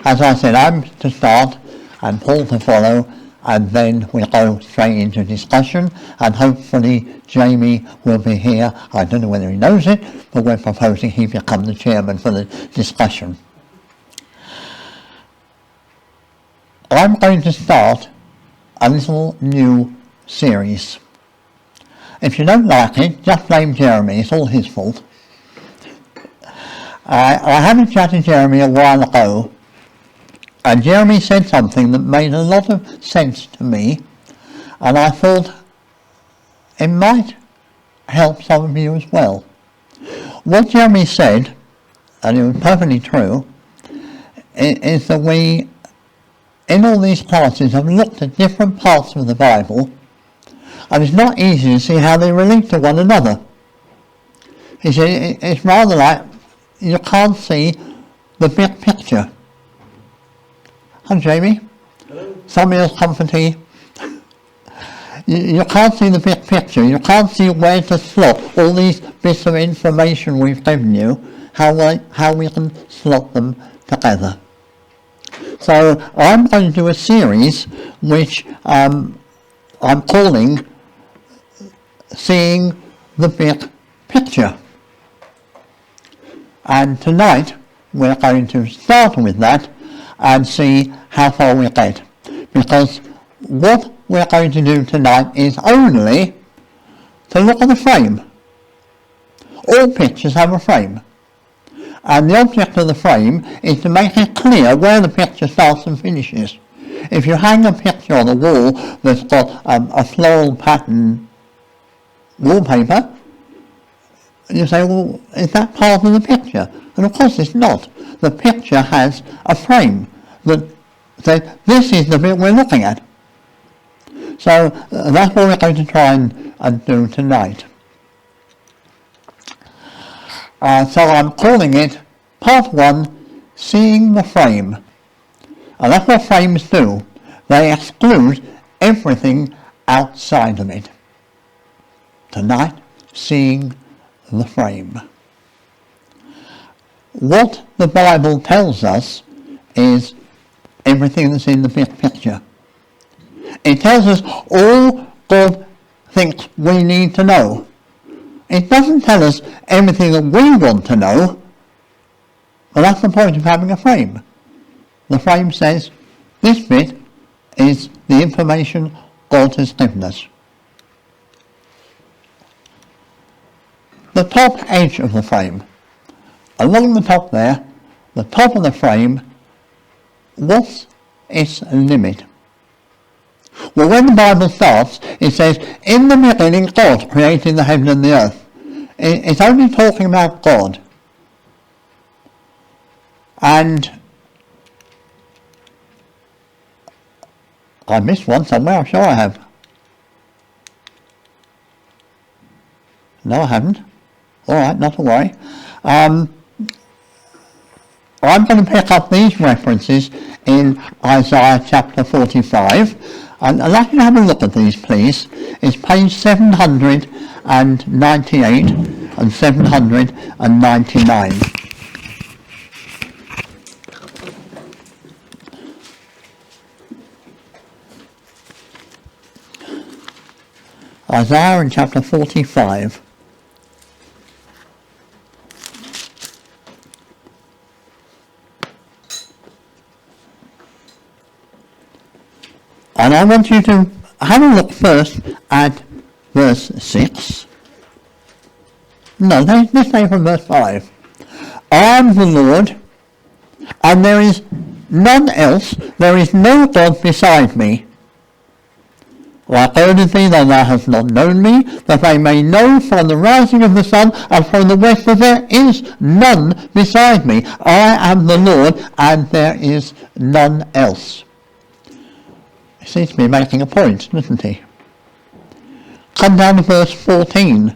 as I said, I'm to start and Paul to follow, and then we'll go straight into discussion, and hopefully Jamie will be here. I don't know whether he knows it, but we're proposing he become the chairman for the discussion. I'm going to start a little new series. If you don't like it, just blame Jeremy, it's all his fault. I had a chat to Jeremy a while ago, and Jeremy said something that made a lot of sense to me, and I thought it might help some of you as well. What Jeremy said, and it was perfectly true, is that we, in all these classes, have looked at different parts of the Bible, and it's not easy to see how they relate to one another. He said it's rather like you can't see the big picture. Hi, Jamie. Hello. Somebody else come for tea. You can't see the big picture. You can't see where to slot all these bits of information we've given you, how we can slot them together. So I'm going to do a series which I'm calling Seeing the Big Picture. And tonight we're going to start with that and see how far we get. Because what we're going to do tonight is only to look at the frame. All pictures have a frame. And the object of the frame is to make it clear where the picture starts and finishes. If you hang a picture on the wall that's got a floral pattern wallpaper, you say, well, is that part of the picture? And of course it's not. The picture has a frame that says, this is the bit we're looking at. So that's what we're going to try and do tonight. So I'm calling it Part 1, Seeing the Frame. And that's what frames do. They exclude everything outside of it. Tonight, seeing the frame. What the Bible tells us is everything that's in the big picture. It tells us all God thinks we need to know. It doesn't tell us everything that we want to know, but that's the point of having a frame. The frame says, this bit is the information God has given us. The top edge of the frame, along the top there, the top of the frame, what's its limit? Well, when the Bible starts, it says, in the beginning God created the heaven and the earth. It's only talking about God. And I missed one somewhere, I'm sure I have. No, I haven't. All right, not to worry. I'm going to pick up these references in Isaiah chapter 45. And I'd like you to have a look at these, please. It's page 798 and 799. Isaiah in chapter 45. And I want you to have a look first at verse 6. No, let's say from verse 5. I am the Lord, and there is none else, there is no God beside me. Like heard thee, though thou hast not known me, that they may know from the rising of the sun and from the west that there is none beside me. I am the Lord, and there is none else. He seems to be making a point, doesn't he? Come down to verse 14,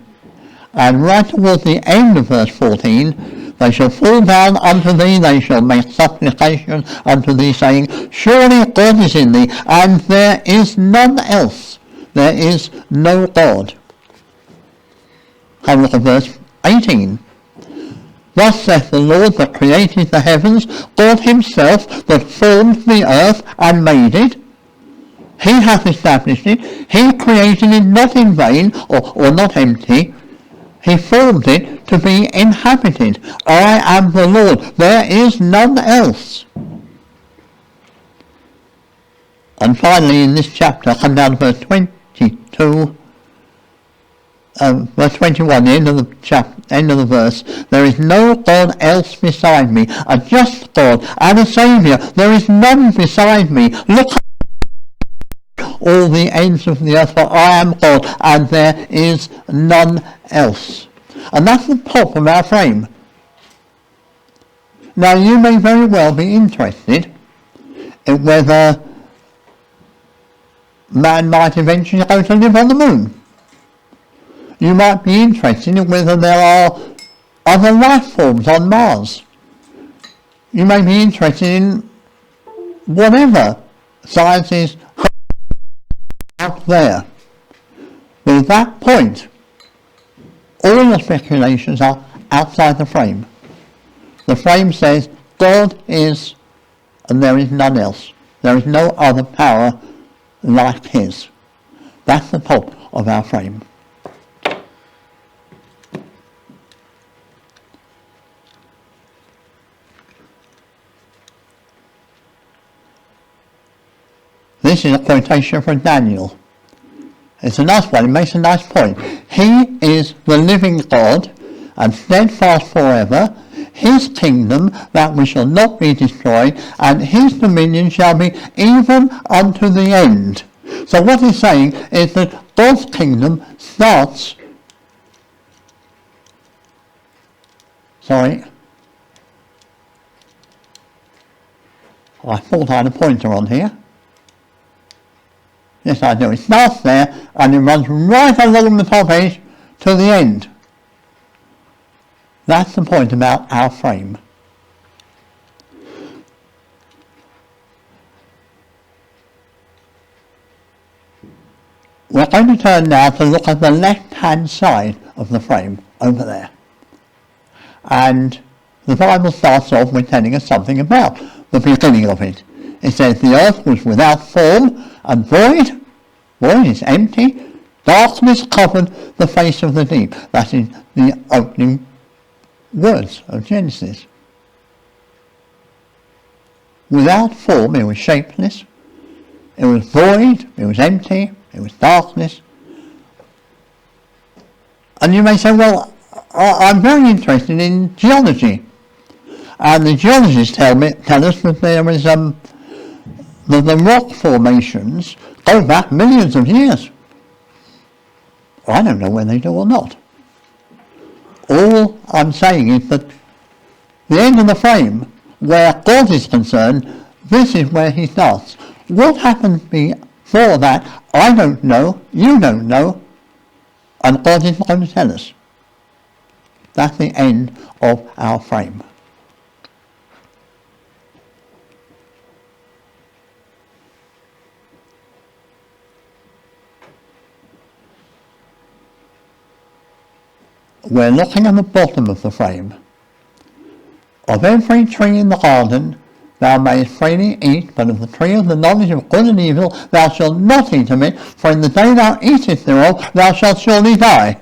and right towards the end of verse 14, they shall fall down unto thee, they shall make supplication unto thee, saying, surely God is in thee, and there is none else. There is no God. Have a look at verse 18. Thus saith the Lord that created the heavens, God himself that formed the earth and made it. He hath established it. He created it not in vain, or not empty. He formed it to be inhabited. I am the Lord. There is none else. And finally in this chapter, come down to verse 22, verse 21, the end of the verse. There is no God else beside me, a just God and a Saviour. There is none beside me. Look all the ends of the earth, for I am God, and there is none else. And that's the top of our frame. Now you may very well be interested in whether man might eventually go to live on the moon. You might be interested in whether there are other life forms on Mars. You may be interested in whatever science is out there. But at that point, all the speculations are outside the frame. The frame says God is, and there is none else. There is no other power like his. That's the top of our frame. This is a quotation from Daniel. It's a nice one, it makes a nice point. He is the living God, and steadfast forever. His kingdom that we shall not be destroyed, and his dominion shall be even unto the end. So what he's saying is that God's kingdom starts... I thought I had a pointer on here. Yes, I do. It starts there and it runs right along the top edge to the end. That's the point about our frame. We're going to turn now to look at the left-hand side of the frame over there. And the Bible starts off with telling us something about the beginning of it. It says the earth was without form and void is empty, darkness covered the face of the deep. That is the opening words of Genesis. Without form, it was shapeless, it was void, it was empty, it was darkness. And you may say, well, I'm very interested in geology. And the geologists tell us that there is the rock formations go back millions of years. I don't know whether they do or not. All I'm saying is that the end of the frame, where God is concerned, this is where he starts. What happened before that, I don't know, you don't know, and God is not going to tell us. That's the end of our frame. We're looking at the bottom of the frame. Of every tree in the garden thou mayest freely eat, but of the tree of the knowledge of good and evil thou shalt not eat of it, for in the day thou eatest thereof thou shalt surely die.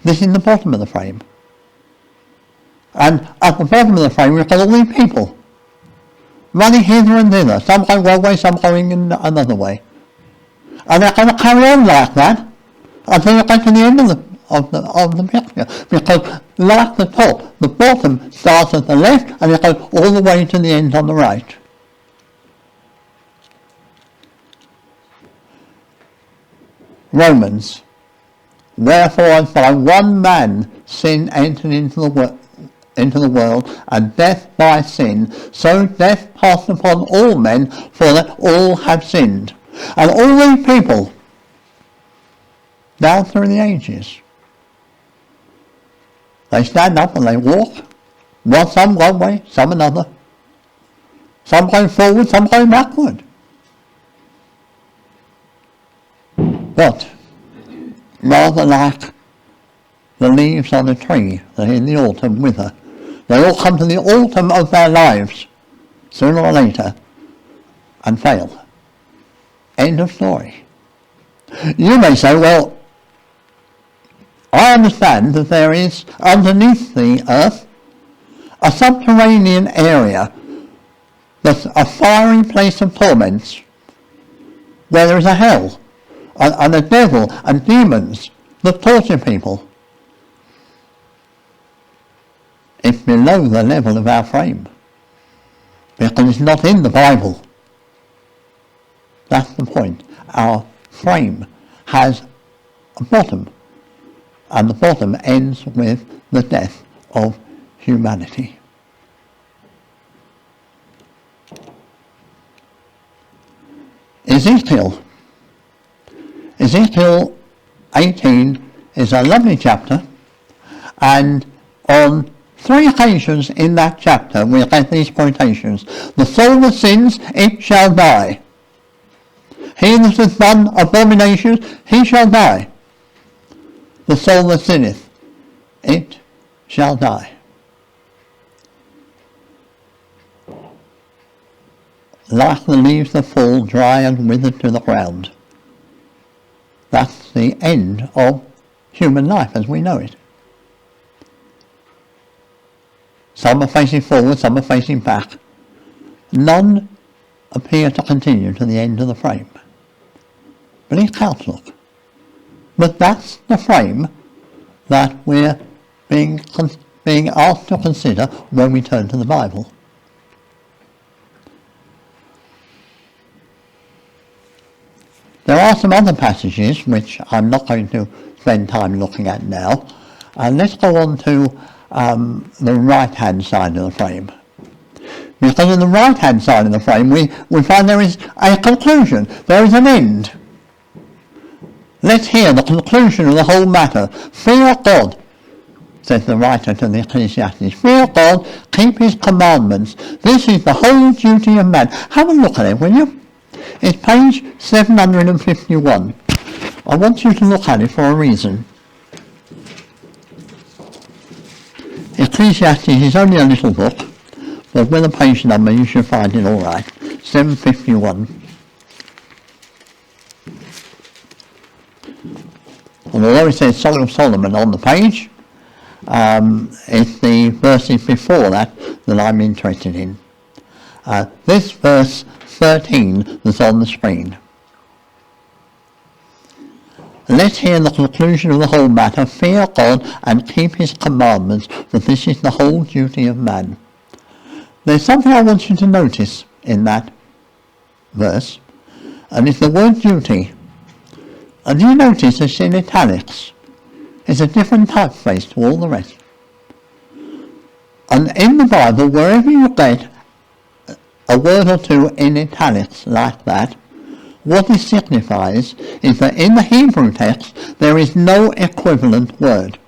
This is the bottom of the frame. And at the bottom of the frame we've got all these people running hither and thither, some going one way, some going in another way. And they're going to carry on like that until they get to the end of the picture, because like the top, the bottom starts at the left and it goes all the way to the end on the right. Romans. Wherefore as by one man sin entered into the world, and death by sin, so death passed upon all men, for that all have sinned. And all these people, down through the ages, they stand up and they walk, some one way, some another. Some going forward, some going backward. But rather like the leaves on the tree that in the autumn wither. They all come to the autumn of their lives, sooner or later, and fail. End of story. You may say, well, I understand that there is underneath the earth a subterranean area that's a fiery place of torments, where there is a hell and a devil and demons that torture people. It's below the level of our frame, because it's not in the Bible. That's the point. Our frame has a bottom, and the bottom ends with the death of humanity. Ezekiel 18 is a lovely chapter, and on 3 occasions in that chapter we get these quotations. The soul that sins, it shall die. He that hath done abominations, he shall die. The soul that sinneth, it shall die. Like the leaves that fall dry and withered to the ground. That's the end of human life as we know it. Some are facing forward, some are facing back. None appear to continue to the end of the frame. Bleak outlook. But that's the frame that we're being asked to consider when we turn to the Bible. There are some other passages which I'm not going to spend time looking at now. Let's go on to the right-hand side of the frame. Because on the right-hand side of the frame we find there is a conclusion, there is an end. Let's hear the conclusion of the whole matter. Fear God, says the writer to the Ecclesiastes. Fear God, keep his commandments. This is the whole duty of man. Have a look at it, will you? It's page 751. I want you to look at it for a reason. Ecclesiastes is only a little book, but with a page number you should find it all right. 751. And although it says Song of Solomon on the page, it's the verses before that I'm interested in. This verse 13 that's on the screen. Let's hear the conclusion of the whole matter. Fear God and keep his commandments, for this is the whole duty of man. There's something I want you to notice in that verse, and it's the word duty. And you notice it's in italics. It's a different typeface to all the rest. And in the Bible, wherever you get a word or two in italics like that, what it signifies is that in the Hebrew text there is no equivalent word.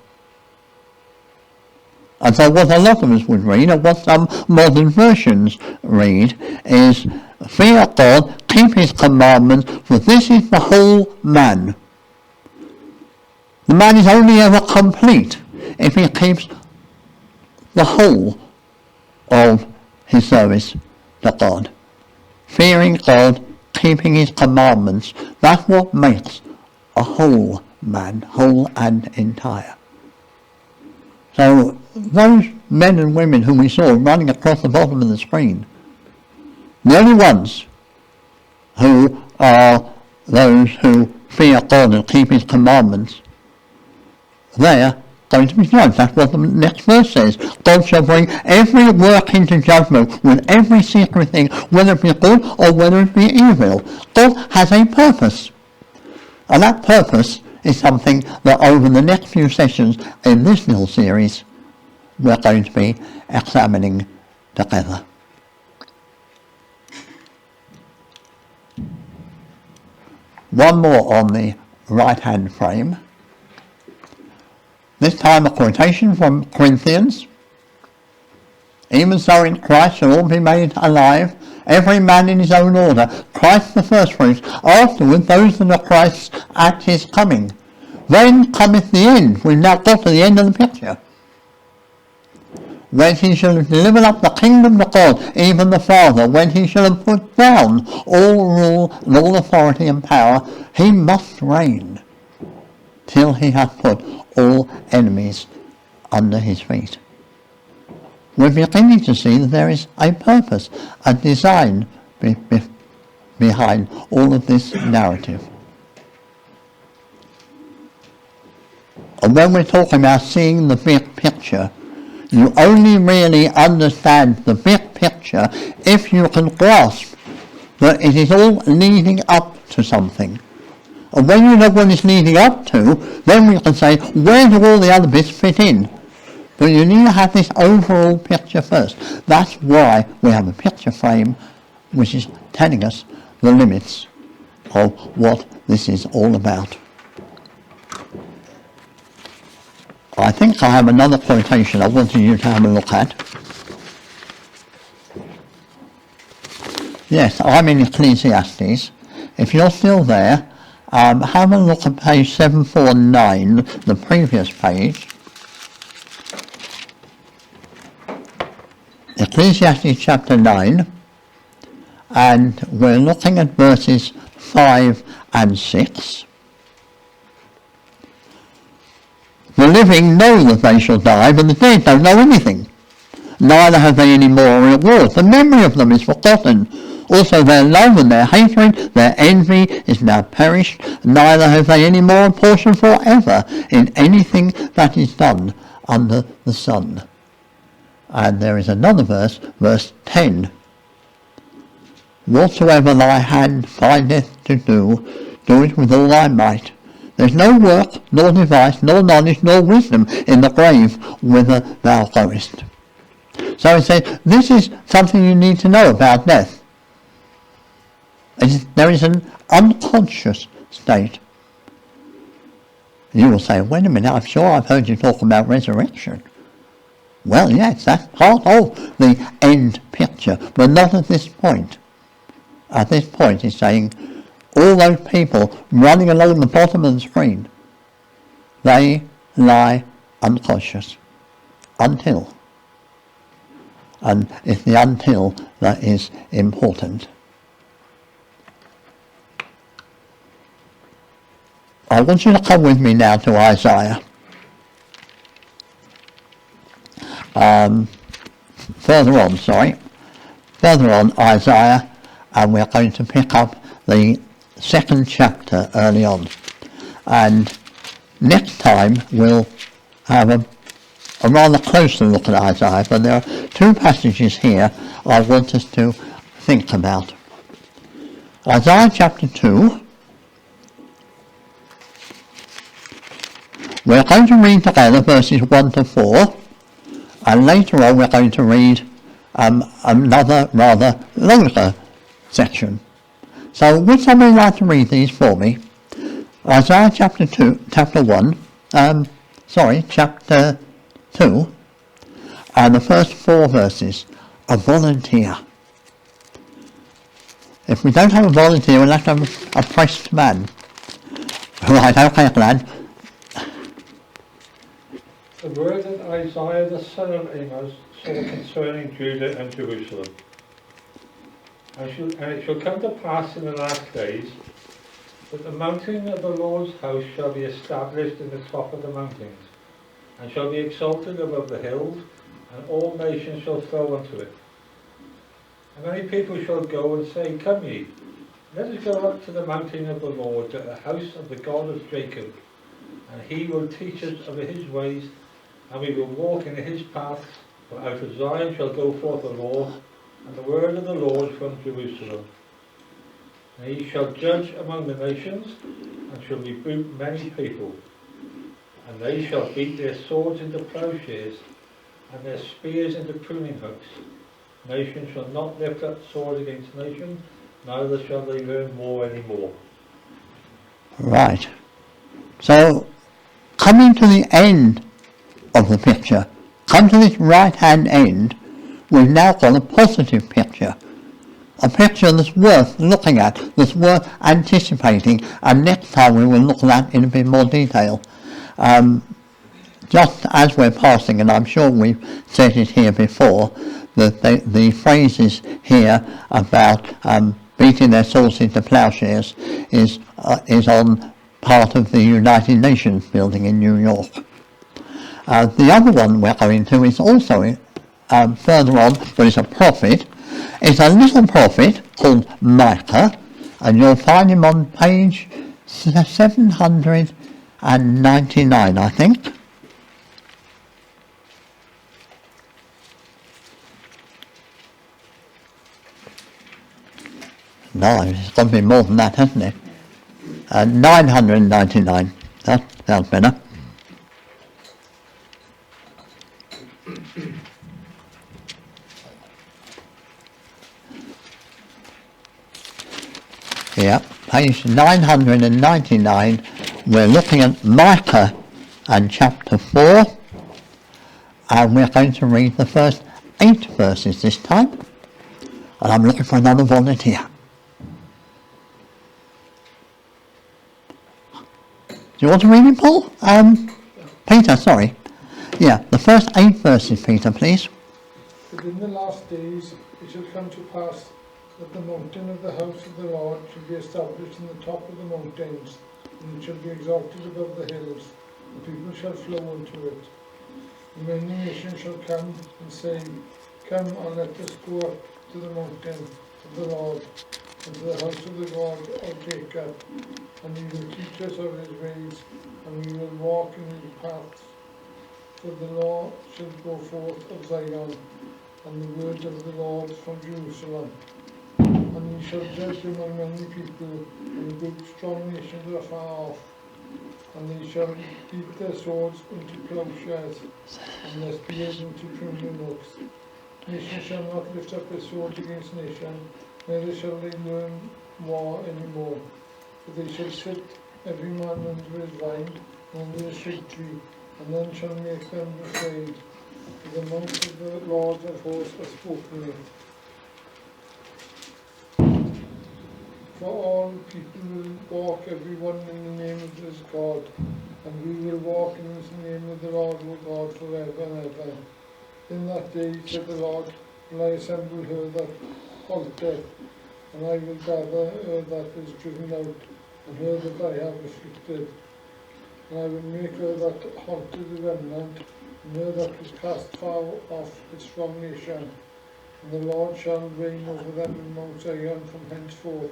And so what a lot of us would read, and what some modern versions read, is fear God, keep his commandments, for this is the whole man. The man is only ever complete if he keeps the whole of his service to God. Fearing God, keeping his commandments, that's what makes a whole man, whole and entire. So those men and women whom we saw running across the bottom of the screen, the only ones who are those who fear God and keep his commandments, they're going to be judged. That's what the next verse says. God shall bring every work into judgment with every secret thing, whether it be good or whether it be evil. God has a purpose. And that purpose is something that over the next few sessions in this little series we're going to be examining together. One more on the right-hand frame. This time a quotation from Corinthians. Even so in Christ shall all be made alive, every man in his own order, Christ the firstfruits, afterward those that are Christ's at his coming. When cometh the end? We've now got to the end of the picture. When he shall have delivered up the kingdom to God, even the Father, when he shall have put down all rule and all authority and power, he must reign till he hath put all enemies under his feet. We're beginning to see that there is a purpose, a design behind all of this narrative. And when we're talking about seeing the big picture, you only really understand the big picture if you can grasp that it is all leading up to something. And when you know what it's leading up to, then we can say, where do all the other bits fit in? But you need to have this overall picture first. That's why we have a picture frame which is telling us the limits of what this is all about. I think I have another quotation I wanted you to have a look at. Yes, I'm in Ecclesiastes. If you're still there, have a look at page 749, the previous page. Ecclesiastes chapter 9, and we're looking at verses 5 and 6. The living know that they shall die, but the dead don't know anything. Neither have they any more reward. The memory of them is forgotten. Also their love and their hatred, their envy is now perished. Neither have they any more portion forever in anything that is done under the sun. And there is another verse, verse 10. Whatsoever thy hand findeth to do, do it with all thy might. There is no work, nor device, nor knowledge, nor wisdom in the grave whither thou goest. So it says, this is something you need to know about death. There is an unconscious state. You will say, wait a minute, I'm sure I've heard you talk about resurrection. Well, yes, that's part of the end picture, but not at this point. At this point, he's saying, all those people running along the bottom of the screen, they lie unconscious until. And it's the until that is important. I want you to come with me now to Isaiah. Further on Isaiah, and we're going to pick up the second chapter early on. And next time we'll have a rather closer look at Isaiah, but there are two passages here I want us to think about. Isaiah chapter 2, we're going to read together verses 1 to 4, and later on we're going to read another rather longer section. So would somebody like to read these for me? Isaiah chapter 2, chapter 2, and the first 4 verses, a volunteer. If we don't have a volunteer, we'll have to have a pressed man. Right, okay, lad. The word that Isaiah the son of Amos saw concerning Judah and Jerusalem. And it shall come to pass in the last days that the mountain of the Lord's house shall be established in the top of the mountains, and shall be exalted above the hills, and all nations shall flow unto it. And many people shall go and say, Come ye, let us go up to the mountain of the Lord, to the house of the God of Jacob, and he will teach us of his ways, and we will walk in his paths. For out of Zion shall go forth the law, and the word of the Lord from Jerusalem. And he shall judge among the nations, and shall rebuke many people. And they shall beat their swords into plowshares, and their spears into pruning hooks. Nation shall not lift up sword against nation, neither shall they learn war any more. Right. So, coming to the end of the picture, come to this right-hand end, we've now got a positive picture. a picture that's worth looking at, that's worth anticipating, and next time we will look at that in a bit more detail. Just as we're passing, and I'm sure we've said it here before, the phrases here about beating their swords into plowshares is on part of the United Nations building in New York. The other one we're going to is also further on, but it's a prophet. It's a little prophet called Micah, and you'll find him on page 799, I think. No, it's got to be more than that, hasn't it? 999. That sounds better. Yeah, page 999. We're looking at Micah and chapter 4, and we're going to read the first 8 verses this time. And I'm looking for another volunteer. Do you want to read it, Paul? Peter, sorry. Yeah, the first 8 verses, Peter, please. But in the last days it shall come to pass that the mountain of the house of the Lord shall be established in the top of the mountains, and it shall be exalted above the hills. The people shall flow unto it. And many nations shall come and say, Come and let us go up to the mountain of the Lord, and to the house of the God of Jacob, and he will teach us of his ways, and we will walk in his paths. For the law shall go forth of Zion, and the word of the Lord from Jerusalem. And he shall judge among many people, and good strong nations afar off. And they shall beat their swords into plowshares, and their spears into pruning hooks. Nation shall not lift up their swords against nation, neither shall they learn war any more. For they shall sit every man under his vine, and under his fig tree, and none shall make them afraid. For the mouth of the Lord of hosts has spoken it. For all people will walk every one in the name of his God, and we will walk in the name of the Lord our God forever and ever. In that day, said the Lord, will I assemble her that halteth, and I will gather her that is driven out, and her that I have afflicted. And I will make her that halted a remnant, and her that was cast far off a strong nation. And the Lord shall reign over them in Mount Zion from henceforth,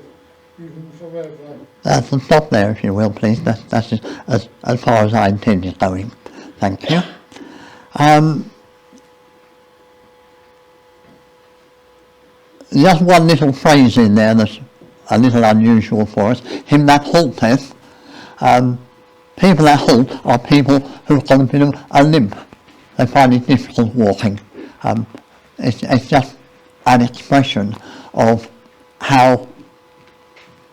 even forever. That's the stop there, if you will, please. That's as far as I intended going. Thank you. Just one little phrase in there that's a little unusual for us. Him that halteth. People that halt are people who've got a bit of a limp. They find it difficult walking. It's just an expression of how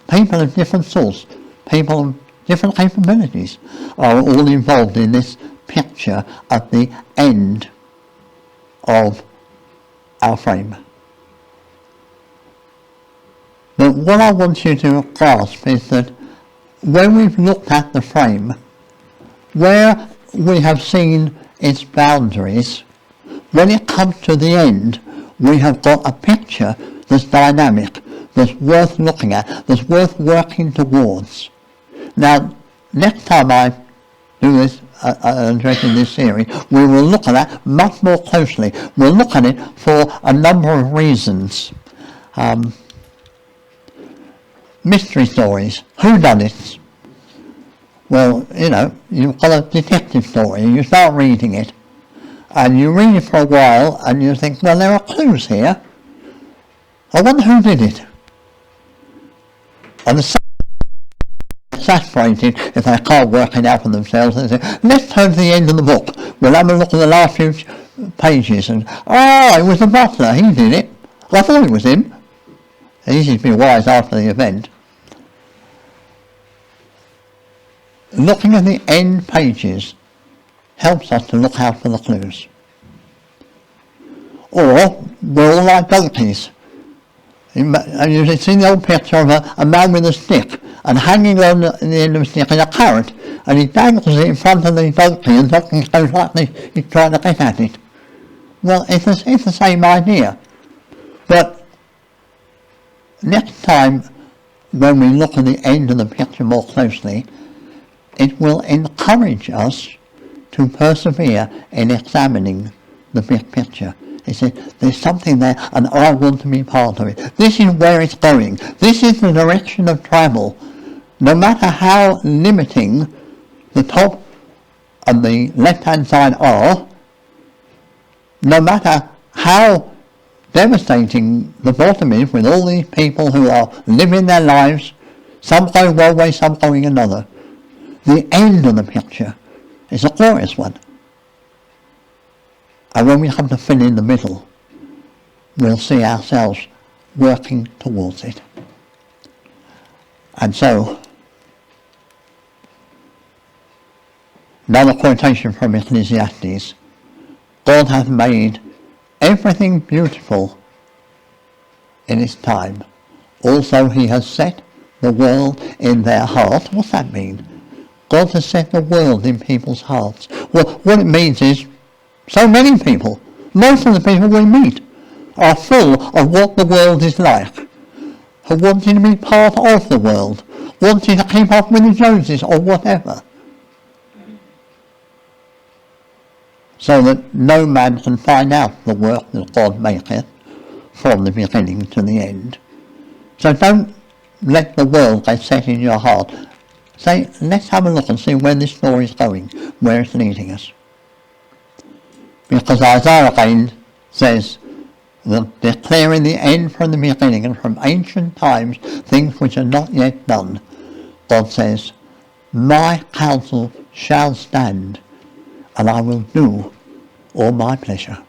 people of different sorts, people of different capabilities, are all involved in this picture at the end of our frame. But what I want you to grasp is that when we've looked at the frame, where we have seen its boundaries, when it comes to the end, we have got a picture that's dynamic, that's worth looking at, that's worth working towards. Now, next time I do this, addressing this series, we will look at that much more closely. We'll look at it for a number of reasons. Mystery stories, whodunits. Well, you've got a detective story, you start reading it, and you read it for a while, and you think, well, there are clues here. I wonder who did it. And the exasperated if they can't work it out for themselves, and say, let's turn to the end of the book. We'll have a look at the last few pages, and, it was the butler, he did it. I thought it was him. It's easy to be wise after the event. Looking at the end pages helps us to look out for the clues. Or we're all like donkeys. And you see the old picture of a man with a stick, and hanging on the end of the stick is a carrot, and he dangles it in front of the donkey and the donkey goes like this, he's trying to get at it. Well, it's the same idea. But next time when we look at the end of the picture more closely, it will encourage us to persevere in examining the big picture. He said, there's something there and I want to be part of it. This is where it's going. This is the direction of travel. No matter how limiting the top and the left-hand side are, no matter how devastating the bottom is with all these people who are living their lives, some going one way, some going another, the end of the picture is a glorious one. And when we come to fill in the middle, we'll see ourselves working towards it. And so, another quotation from Ecclesiastes, God hath made everything beautiful in its time. Also he has set the world in their heart. What's that mean? God has set the world in people's hearts. Well, what it means is, so many people, most of the people we meet, are full of what the world is like, are wanting to be part of the world, wanting to keep up with the Joneses or whatever, so that no man can find out the work that God maketh from the beginning to the end. So don't let the world get set in your heart. Say, let's have a look and see where this story is going, where it's leading us. Because Isaiah again says, declaring the end from the beginning and from ancient times, things which are not yet done. God says, my counsel shall stand, and I will do all my pleasure.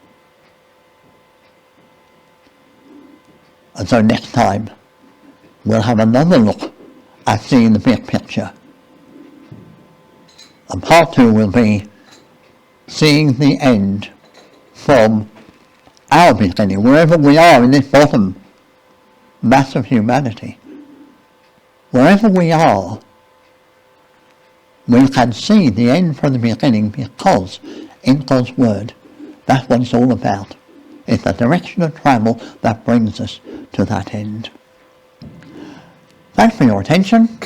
And so next time, we'll have another look at seeing the big picture. And part 2 will be seeing the end from our beginning, wherever we are in this bottom mass of humanity. Wherever we are, we can see the end from the beginning, because in God's Word, that's what it's all about. It's the direction of travel that brings us to that end. Thanks for your attention.